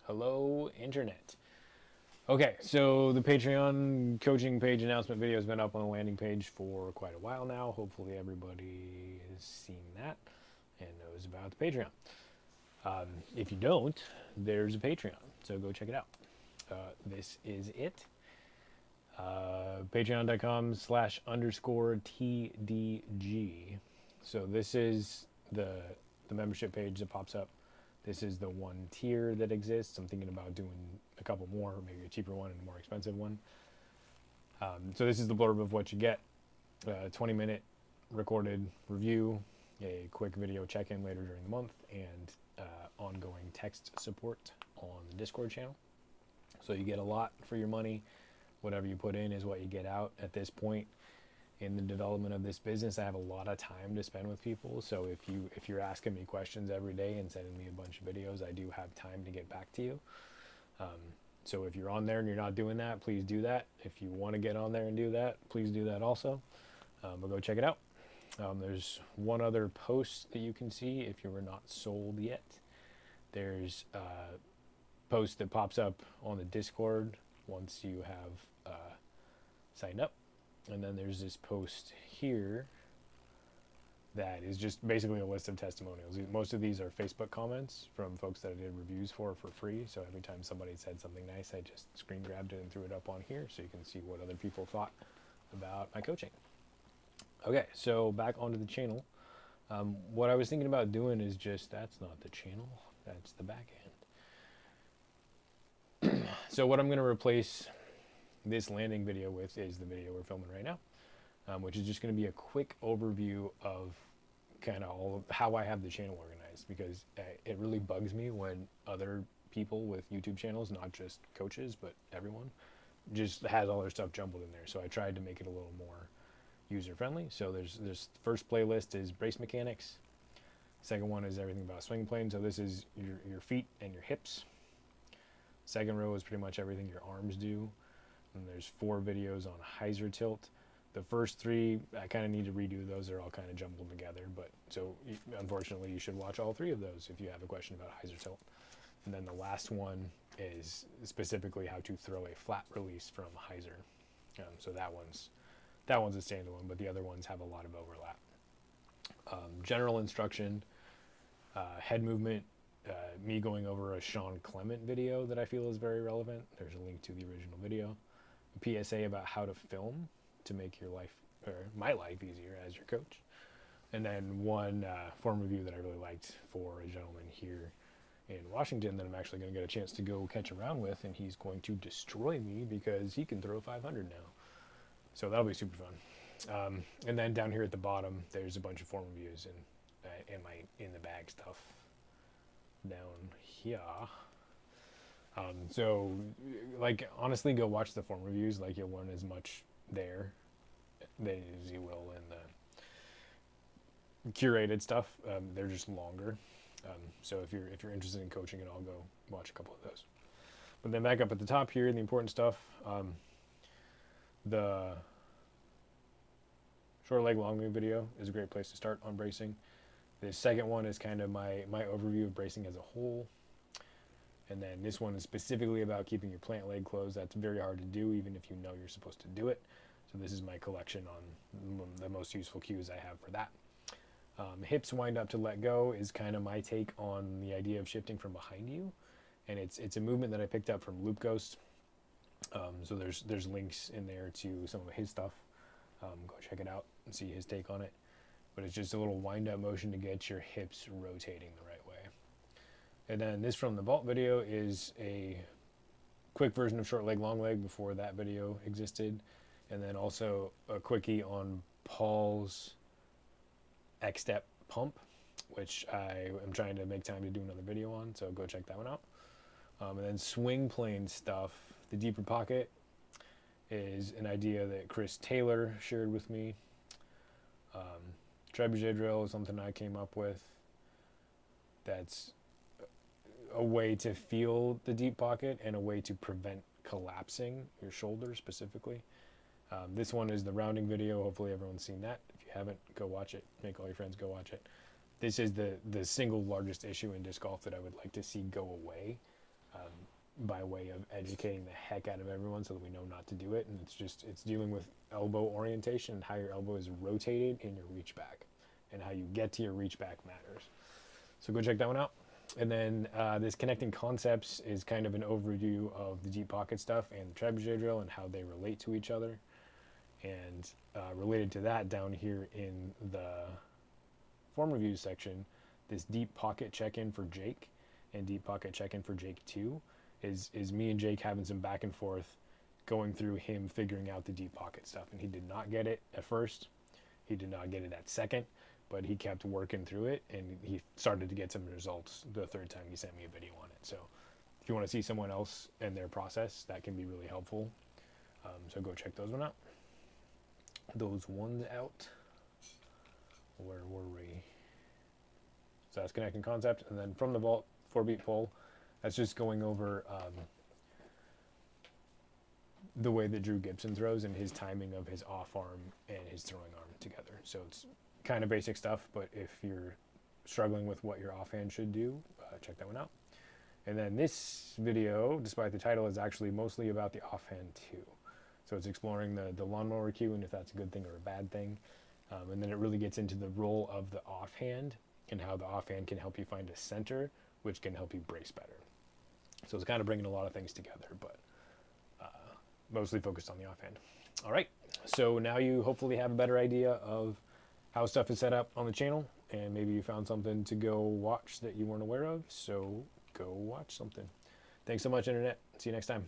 Hello, Internet. Okay, so the Patreon coaching page announcement video has been up on the landing page for quite a while now. Hopefully, everybody has seen that and knows about the Patreon. If you don't, there's a Patreon, so go check it out. This is it. Patreon.com/_TDG. So this is the membership page that pops up. This is the one tier that exists. I'm thinking about doing a couple more, maybe a cheaper one and a more expensive one. So this is the blurb of what you get. 20-minute recorded review, a quick video check-in later during the month, and ongoing text support on the Discord channel. So you get a lot for your money. Whatever you put in is what you get out. At this point in the development of this business, I have a lot of time to spend with people. So if you're asking me questions every day and sending me a bunch of videos, I do have time to get back to you. So if you're on there and you're not doing that, please do that. If you want to get on there and do that, please do that also. But go check it out. There's one other post that you can see if you were not sold yet. There's a post that pops up on the Discord once you have signed up. And then there's this post here that is just basically a list of testimonials. Most of these are Facebook comments from folks that I did reviews for free. So every time somebody said something nice, I just screen grabbed it and threw it up on here so you can see what other people thought about my coaching. Okay, so back onto the channel. What I was thinking about doing is just, that's not the channel, that's the back end. So what I'm going to replace this landing video with is the video we're filming right now, which is just going to be a quick overview of kind of all of how I have the channel organized, because it really bugs me when other people with YouTube channels, not just coaches, but everyone, just has all their stuff jumbled in there. So I tried to make it a little more user-friendly. So there's first playlist is brace mechanics. Second one is everything about swing plane. So this is your feet and your hips. Second row is pretty much everything your arms do. And there's 4 videos on hyzer tilt. The first 3, I kind of need to redo those. They're all kind of jumbled together. But so unfortunately, you should watch all 3 of those if you have a question about hyzer tilt. And then the last one is specifically how to throw a flat release from hyzer. So that one's a standalone, but the other ones have a lot of overlap. General instruction, head movement, me going over a Sean Clement video that I feel is very relevant. There's a link to the original video. A PSA about how to film to make your life, or my life, easier as your coach. And then one form review that I really liked for a gentleman here in Washington that I'm actually going to get a chance to go catch around with, and he's going to destroy me because he can throw 500 now. So that'll be super fun. And then down here at the bottom, there's a bunch of form reviews and my in the bag stuff down here. So like, honestly, go watch the form reviews. Like, you'll learn as much there than as you will in the curated stuff. They're just longer. So if you're interested in coaching at all, go watch a couple of those. But then back up at the top here, the important stuff. The short leg, long leg video is a great place to start on bracing. The second one is kind of my overview of bracing as a whole. And then this one is specifically about keeping your plant leg closed. That's very hard to do, even if you know you're supposed to do it. So this is my collection on the most useful cues I have for that. Hips wind up to let go is kind of my take on the idea of shifting from behind you. And it's a movement that I picked up from Loop Ghost. So there's links in there to some of his stuff. Go check it out and see his take on it. But it's just a little wind-up motion to get your hips rotating the right way. And then this from the vault video is a quick version of short leg, long leg before that video existed. And then also a quickie on Paul's X-Step pump, which I am trying to make time to do another video on. So go check that one out. And then swing plane stuff. The deeper pocket is an idea that Chris Taylor shared with me. Trebuchet drill is something I came up with. That's a way to feel the deep pocket and a way to prevent collapsing your shoulder specifically. This one is the rounding video. Hopefully everyone's seen that. If you haven't, go watch it. Make all your friends go watch it. This is the single largest issue in disc golf that I would like to see go away. by way of educating the heck out of everyone so that we know not to do it. And it's dealing with elbow orientation and how your elbow is rotated in your reach back, and how you get to your reach back matters. So go check that one out. And then this connecting concepts is kind of an overview of the deep pocket stuff and the trebuchet drill and how they relate to each other. And related to that, down here in the form reviews section, this deep pocket check-in for Jake and deep pocket check-in for Jake 2 is me and Jake having some back and forth, going through him figuring out the deep pocket stuff. And he did not get it at first, he did not get it at second, but he kept working through it, and he started to get some results the third time he sent me a video on it. So if you want to see someone else and their process, that can be really helpful. So go check those out. Where were we? So that's connecting concept. And then from the vault 4-beat pull, that's just going over the way that Drew Gibson throws and his timing of his off arm and his throwing arm together. So it's kind of basic stuff, but if you're struggling with what your offhand should do, check that one out. And then this video, despite the title, is actually mostly about the offhand too. So it's exploring the lawnmower cue and if that's a good thing or a bad thing. And then it really gets into the role of the offhand and how the offhand can help you find a center, which can help you brace better. So it's kind of bringing a lot of things together, but mostly focused on the offhand. All right, so now you hopefully have a better idea of how stuff is set up on the channel, and maybe you found something to go watch that you weren't aware of, so go watch something. Thanks so much, Internet. See you next time.